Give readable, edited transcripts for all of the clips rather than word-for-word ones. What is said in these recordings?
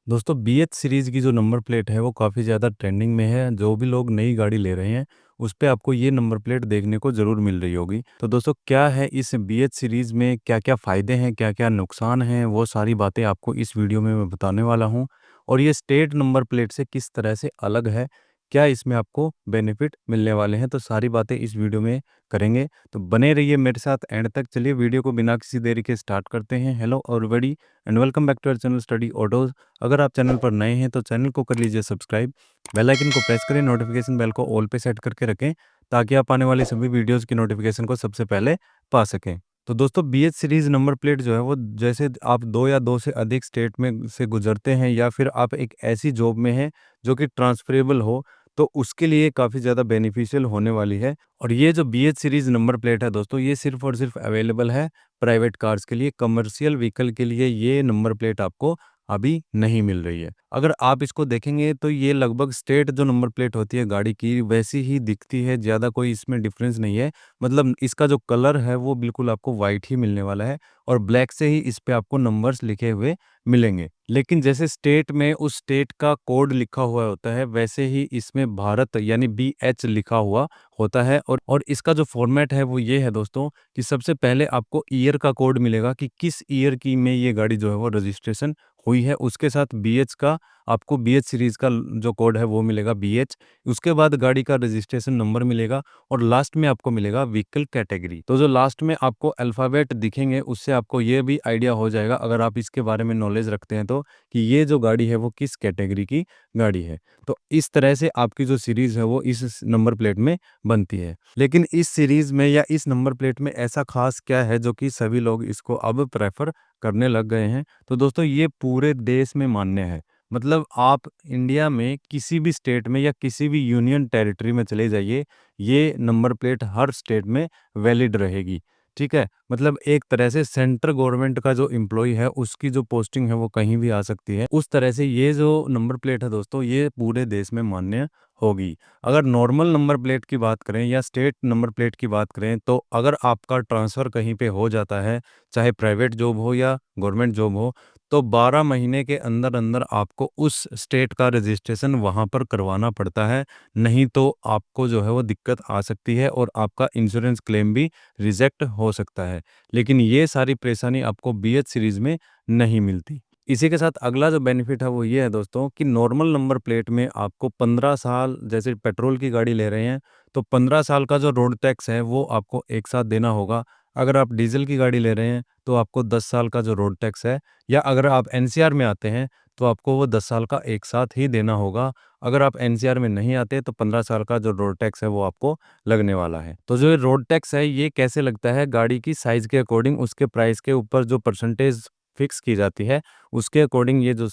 दोस्तों BH series की जो नंबर प्लेट है वो काफ़ी ज़्यादा ट्रेंडिंग में है। जो भी लोग नई गाड़ी ले रहे हैं उस पे आपको ये नंबर प्लेट देखने को ज़रूर मिल रही होगी। तो दोस्तों क्या है इस BH सीरीज़ में क्या-क्या फ़ायदे हैं, क्या-क्या नुकसान हैं, वो सारी बातें आपको इस वीडियो में मैं बताने वाला हूँ। और ये स्टेट नंबर प्लेट से किस तरह से अलग है, क्या इसमें आपको बेनिफिट मिलने वाले हैं, तो सारी बातें इस वीडियो में करेंगे। तो बने रहिए मेरे साथ एंड तक। चलिए वीडियो को बिना किसी देरी के स्टार्ट करते हैं। Hello everybody and welcome back to our channel study autos. अगर आप चैनल पर नए हैं तो चैनल को कर लीजिए सब्सक्राइब, बेल आइकन को प्रेस करें, नोटिफिकेशन बेल को ऑल पे सेट करके रखें ताकि आप आने वाली सभी वीडियोस की नोटिफिकेशन को सबसे पहले पा सकें। तो दोस्तों BH सीरीज़ नंबर प्लेट जो है वो जैसे आप 2 या 2 से अधिक स्टेट में से गुजरते हैं या फिर आप एक ऐसी जॉब में हैं जो कि ट्रांसफरेबल हो, तो उसके लिए काफ़ी ज़्यादा बेनिफिशियल होने वाली है। और ये जो BH सीरीज़ नंबर प्लेट है दोस्तों, ये सिर्फ़ और सिर्फ़ अवेलेबल है प्राइवेट कार्स के लिए। कमर्शियल व्हीकल के लिए ये नंबर प्लेट आपको अभी नहीं मिल रही है। अगर आप इसको देखेंगे तो ये लगभग स्टेट जो नंबर प्लेट होती है गाड़ी की वैसी ही दिखती है, ज़्यादा कोई इसमें डिफरेंस नहीं है। मतलब इसका जो कलर है वो बिल्कुल आपको वाइट ही मिलने वाला है और ब्लैक से ही इस पे आपको नंबर्स लिखे हुए मिलेंगे। लेकिन जैसे स्टेट में उस स्टेट का कोड लिखा हुआ होता है, वैसे ही इसमें भारत यानी BH लिखा हुआ होता है। और इसका जो फॉर्मेट है वो ये है दोस्तों कि सबसे पहले आपको ईयर का कोड मिलेगा कि किस ईयर की में ये गाड़ी जो है वो रजिस्ट्रेशन हुई है। उसके साथ BH का आपको BH सीरीज़ का जो कोड है वो मिलेगा BH। उसके बाद गाड़ी का रजिस्ट्रेशन नंबर मिलेगा और लास्ट में आपको मिलेगा व्हीकल कैटेगरी। तो जो लास्ट में आपको अल्फ़ाबेट दिखेंगे उससे आपको ये भी आइडिया हो जाएगा, अगर आप इसके बारे में नॉलेज रखते हैं तो, कि ये जो गाड़ी है वो किस कैटेगरी की गाड़ी है। तो इस तरह से आपकी जो सीरीज़ है वो इस नंबर प्लेट में बनती है। लेकिन इस सीरीज़ में या इस नंबर प्लेट में ऐसा ख़ास क्या है जो कि सभी लोग इसको अब प्रेफ़र करने लग गए हैं? तो दोस्तों ये पूरे देश में मान्य है। मतलब आप इंडिया में किसी भी स्टेट में या किसी भी यूनियन टेरिटरी में चले जाइए, ये नंबर प्लेट हर स्टेट में वैलिड रहेगी। ठीक है? मतलब एक तरह से सेंट्रल गवर्नमेंट का जो एम्प्लॉयी है उसकी जो पोस्टिंग है वो कहीं भी आ सकती है। उस तरह से ये जो नंबर प्लेट है दोस्तों, ये पूरे देश में मान्य होगी। अगर नॉर्मल नंबर प्लेट की बात करें या स्टेट नंबर प्लेट की बात करें, तो अगर आपका ट्रांसफ़र कहीं पे हो जाता है, चाहे प्राइवेट जॉब हो या गवर्नमेंट जॉब हो, तो 12 महीने के अंदर-अंदर आपको उस स्टेट का रजिस्ट्रेशन वहाँ पर करवाना पड़ता है। नहीं तो आपको जो है वो दिक्कत आ सकती है और आपका इंश्योरेंस क्लेम भी रिजेक्ट हो सकता है। लेकिन ये सारी परेशानी आपको BH सीरीज़ में नहीं मिलती। इसी के साथ अगला जो बेनिफिट है वो ये है दोस्तों कि नॉर्मल नंबर प्लेट में आपको 15 साल, जैसे पेट्रोल की गाड़ी ले रहे हैं तो 15 साल का जो रोड टैक्स है वो आपको एक साथ देना होगा। अगर आप डीज़ल की गाड़ी ले रहे हैं तो आपको 10 साल का जो रोड टैक्स है, या अगर आप NCR में आते हैं तो आपको वो 10 साल का एक साथ ही देना होगा। अगर आप NCR में नहीं आते तो 15 साल का जो रोड टैक्स है वो आपको लगने वाला है। तो जो ये रोड टैक्स है ये कैसे लगता है, गाड़ी की साइज़ के अकॉर्डिंग उसके प्राइस के ऊपर जो परसेंटेज फिक्स की जाती है, उसके अकॉर्डिंग ये जो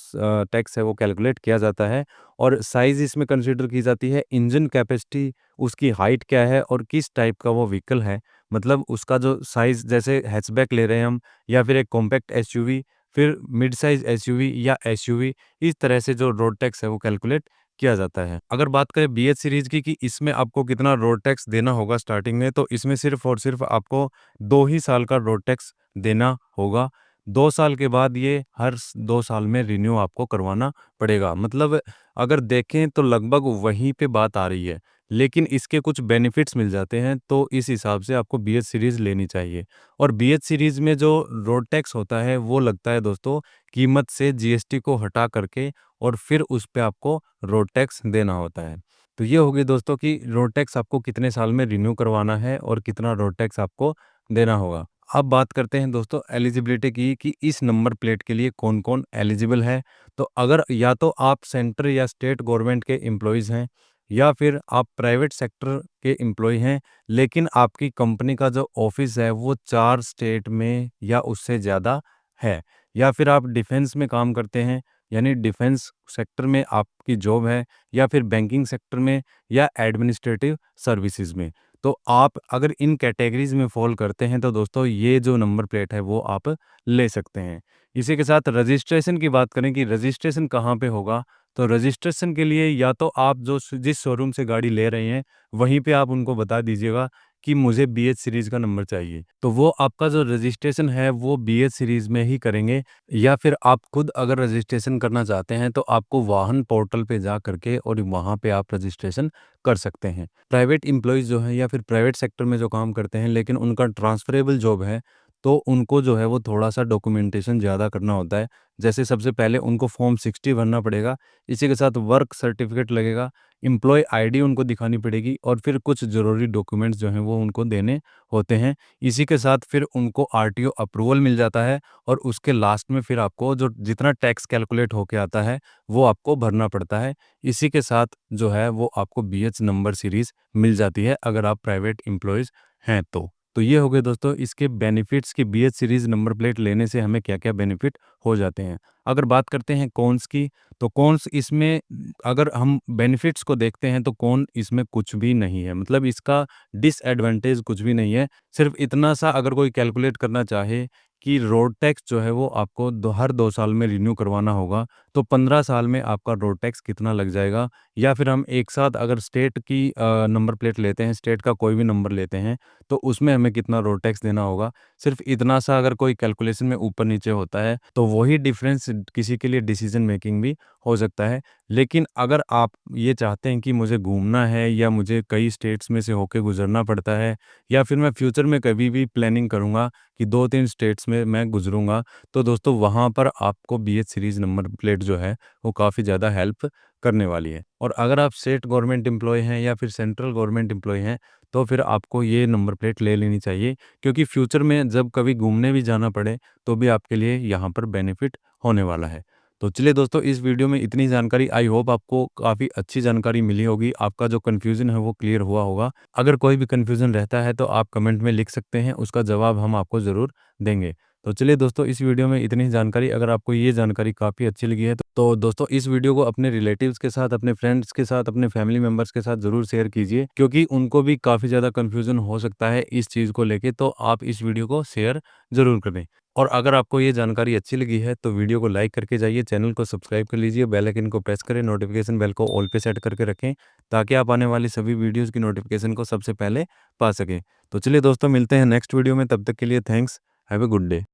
टैक्स है वो कैलकुलेट किया जाता है। और साइज़ इसमें कंसीडर की जाती है, इंजन कैपेसिटी, उसकी हाइट क्या है और किस टाइप का वो व्हीकल है। मतलब उसका जो साइज़, जैसे हैचबैक ले रहे हैं हम या फिर एक कॉम्पैक्ट SUV, फिर मिड साइज़ SUV या SUV, इस तरह से जो रोड टैक्स है वो कैलकुलेट किया जाता है। अगर बात करें BH सीरीज़ की कि इसमें आपको कितना रोड टैक्स देना होगा स्टार्टिंग में, तो इसमें सिर्फ़ और सिर्फ़ आपको 2 ही साल का रोड टैक्स देना होगा। 2 साल के बाद ये हर 2 साल में रिन्यू आपको करवाना पड़ेगा। मतलब अगर देखें तो लगभग वहीं पे बात आ रही है। लेकिन इसके कुछ बेनिफिट्स मिल जाते हैं, तो इस हिसाब से आपको BH सीरीज़ लेनी चाहिए। और BH सीरीज़ में जो रोड टैक्स होता है वो लगता है दोस्तों कीमत से GST को हटा करके, और फिर उस पे आपको रोड टैक्स देना होता है। तो ये हो गई दोस्तों कि रोड टैक्स आपको कितने साल में रिन्यू करवाना है और कितना रोड टैक्स आपको देना होगा। अब बात करते हैं दोस्तों एलिजिबिलिटी की, कि इस नंबर प्लेट के लिए कौन-कौन एलिजिबल है। तो अगर या तो आप सेंट्रल या स्टेट गवर्नमेंट के एम्प्लॉइज़ हैं, या फिर आप प्राइवेट सेक्टर के एम्प्लॉयी हैं, लेकिन आपकी कंपनी का जो ऑफ़िस है वो 4 स्टेट में या उससे ज़्यादा है, या फिर आप डिफेंस में काम करते हैं, यानी डिफेंस सेक्टर में आपकी जॉब है, या फिर बैंकिंग सेक्टर में या एडमिनिस्ट्रेटिव सर्विसेज में। तो आप अगर इन कैटेगरीज़ में फ़ॉल करते हैं तो दोस्तों ये जो नंबर प्लेट है वो आप ले सकते हैं। इसी के साथ रजिस्ट्रेशन की बात करें कि रजिस्ट्रेशन कहाँ पे होगा, तो रजिस्ट्रेशन के लिए या तो आप जिस शोरूम से गाड़ी ले रहे हैं, वहीं पे आप उनको बता दीजिएगा कि मुझे BH सीरीज़ का नंबर चाहिए। तो वो आपका जो रजिस्ट्रेशन है वो BH सीरीज़ में ही करेंगे, या फिर आप खुद अगर रजिस्ट्रेशन करना चाहते हैं तो आपको वाहन पोर्टल पे जा करके और वहाँ पे आप रजिस्ट्रेशन कर सकते हैं। प्राइवेट एम्प्लॉइज़ जो हैं या फिर प्राइवेट सेक्टर में जो काम करते हैं लेकिन उनका ट्रांसफ़रेबल जॉब है, तो उनको जो है वो थोड़ा-सा डॉक्यूमेंटेशन ज़्यादा करना होता है। जैसे सबसे पहले उनको फ़ॉर्म 60 भरना पड़ेगा, इसी के साथ वर्क सर्टिफ़िकेट लगेगा, एम्प्लॉयी आईडी उनको दिखानी पड़ेगी और फिर कुछ ज़रूरी डॉक्यूमेंट्स जो हैं वो उनको देने होते हैं। इसी के साथ फिर उनको आरटीओ अप्रूवल मिल जाता है और उसके लास्ट में फिर आपको जो जितना टैक्स कैलकुलेट होके आता है, वो आपको भरना पड़ता है। इसी के साथ जो है वो आपको बीएच नंबर सीरीज़ मिल जाती है अगर आप प्राइवेट एम्प्लॉइज़ हैं तो। तो ये हो गए दोस्तों इसके बेनिफिट्स कि बीएच सीरीज़ नंबर प्लेट लेने से हमें क्या-क्या बेनिफिट हो जाते हैं। अगर बात करते हैं कॉन्स की, तो कॉन्स इसमें अगर हम बेनिफिट्स को देखते हैं तो कॉन इसमें कुछ भी नहीं है। मतलब इसका डिसएडवांटेज कुछ भी नहीं है। सिर्फ़ इतना सा अगर कोई कैलकुलेट करना चाहे कि रोड टैक्स जो है वो आपको हर 2 साल में रिन्यू करवाना होगा, तो 15 साल में आपका रोड टैक्स कितना लग जाएगा, या फिर हम एक साथ अगर स्टेट की नंबर प्लेट लेते हैं, स्टेट का कोई भी नंबर लेते हैं, तो उसमें हमें कितना रोड टैक्स देना होगा। सिर्फ़ इतना सा अगर कोई कैलकुलेशन में ऊपर-नीचे होता है, तो वही डिफ़रेंस किसी के लिए डिसीज़न मेकिंग भी हो सकता है। लेकिन अगर आप ये चाहते हैं कि मुझे घूमना है या मुझे कई स्टेट्स में से होके गुज़रना पड़ता है, या फिर मैं फ्यूचर में कभी भी प्लानिंग करूँगा कि 2-3 स्टेट्स में मैं गुज़रूँगा, तो दोस्तों वहाँ पर आपको बीएच सीरीज़ नंबर प्लेट जो है वो काफ़ी ज़्यादा हेल्प करने वाली है। और अगर आप स्टेट गवर्नमेंट एम्प्लॉयी हैं या फिर सेंट्रल गवर्नमेंट एम्प्लॉयी हैं, तो फिर आपको ये नंबर प्लेट ले लेनी चाहिए, क्योंकि फ्यूचर में जब कभी घूमने भी जाना पड़े, तो भी आपके लिए यहाँ पर बेनिफिट होने वाला है। तो चलिए दोस्तों इस वीडियो में इतनी जानकारी, आई होप आपको काफ़ी अच्छी जानकारी मिली होगी, आपका जो कन्फ्यूज़न है वो क्लियर हुआ होगा। अगर कोई भी कन्फ्यूज़न रहता है तो आप कमेंट में लिख सकते हैं, उसका जवाब हम आपको ज़रूर देंगे। तो चलिए दोस्तों इस वीडियो में इतनी ही जानकारी, अगर आपको ये जानकारी काफ़ी अच्छी लगी है तो दोस्तों इस वीडियो को अपने रिलेटिव्स के साथ, अपने फ्रेंड्स के साथ, अपने फैमिली मेंबर्स के साथ ज़रूर शेयर कीजिए, क्योंकि उनको भी काफ़ी ज़्यादा कन्फ्यूज़न हो सकता है इस चीज़ को लेके, तो आप इस वीडियो को शेयर ज़रूर करें। और अगर आपको ये जानकारी अच्छी लगी है तो वीडियो को लाइक करके जाइए, चैनल को सब्सक्राइब कर लीजिए, बेल आइकन को प्रेस करें, नोटिफिकेशन बेल को ऑल पे सेट करके रखें, ताकि आप आने वाली सभी वीडियोज़ की नोटिफिकेशन को सबसे पहले पा सकें। तो चलिए दोस्तों मिलते हैं नेक्स्ट वीडियो में, तब तक के लिए thanks, have a good day.